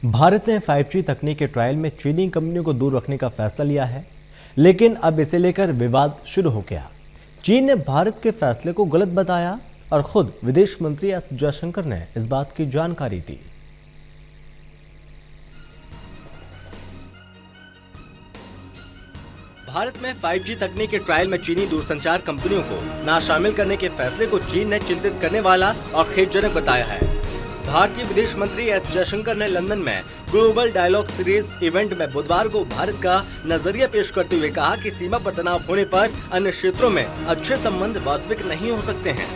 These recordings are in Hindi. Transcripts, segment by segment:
भारत ने 5G तकनीक के ट्रायल में चीनी कंपनियों को दूर रखने का फैसला लिया है, लेकिन अब इसे लेकर विवाद शुरू हो गया। चीन ने भारत के फैसले को गलत बताया और खुद विदेश मंत्री एस जयशंकर ने इस बात की जानकारी दी। भारत में 5G तकनीक के ट्रायल में चीनी दूरसंचार कंपनियों को ना शामिल करने के फैसले को चीन ने चिंतित करने वाला और खेदजनक बताया है। भारतीय विदेश मंत्री एस जयशंकर ने लंदन में ग्लोबल डायलॉग सीरीज इवेंट में बुधवार को भारत का नजरिया पेश करते हुए कहा कि सीमा पर तनाव होने पर अन्य क्षेत्रों में अच्छे संबंध वास्तविक नहीं हो सकते हैं।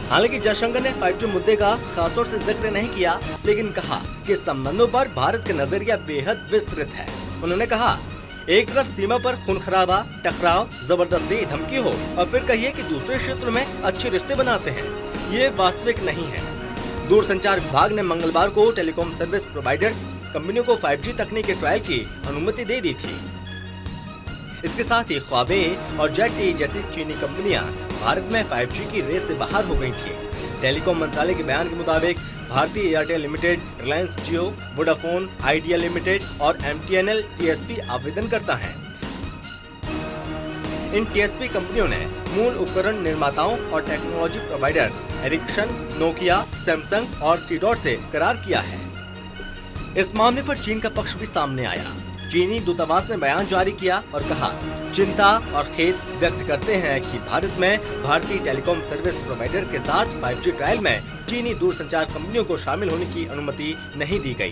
हालांकि जयशंकर ने 5G मुद्दे का खासतौर से जिक्र नहीं किया, लेकिन कहा कि संबंधों पर भारत का नजरिया बेहद विस्तृत है। उन्होंने कहा, एक तरफ सीमा पर खून खराबा, टकराव, जबरदस्ती, धमकी हो और फिर कहिए कि दूसरे क्षेत्र में अच्छे रिश्ते बनाते हैं, ये वास्तविक नहीं है। दूरसंचार विभाग ने मंगलवार को टेलीकॉम सर्विस प्रोवाइडर्स कंपनियों को 5G तकनीक के ट्रायल की अनुमति दे दी थी। इसके साथ ही ख्वाबे और जेट जैसी चीनी कंपनियां भारत में 5G की रेस से बाहर हो गई थी। टेलीकॉम मंत्रालय के बयान के मुताबिक भारतीय एयरटेल लिमिटेड, रिलायंस जियो, वोडाफोन आइडिया लिमिटेड और MTNL TSP आवेदन करता है। इन TSP कंपनियों ने मूल उपकरण निर्माताओं और technology provider Ericsson, Nokia, Samsung और सीडॉट से करार किया है। इस मामले पर चीन का पक्ष भी सामने आया। चीनी दूतावास ने बयान जारी किया और कहा, चिंता और खेद व्यक्त करते हैं कि भारत में भारतीय टेलीकॉम सर्विस प्रोवाइडर के साथ 5G ट्रायल में चीनी दूरसंचार कंपनियों को शामिल होने की अनुमति नहीं दी गई।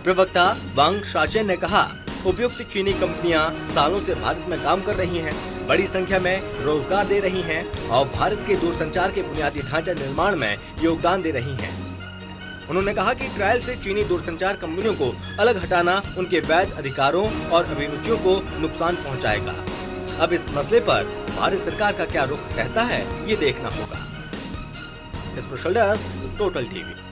प्रवक्ता वांग शाचेन ने कहा, उपयुक्त चीनी कंपनियां सालों से भारत में काम कर रही हैं, बड़ी संख्या में रोजगार दे रही हैं और भारत के दूरसंचार के बुनियादी ढांचा निर्माण में योगदान दे रही हैं। उन्होंने कहा कि ट्रायल से चीनी दूरसंचार कंपनियों को अलग हटाना उनके वैध अधिकारों और अभिरुचियों को नुकसान पहुंचाएगा। अब इस मसले पर भारत सरकार का क्या रुख रहता है, ये देखना होगा। Special desk, total TV.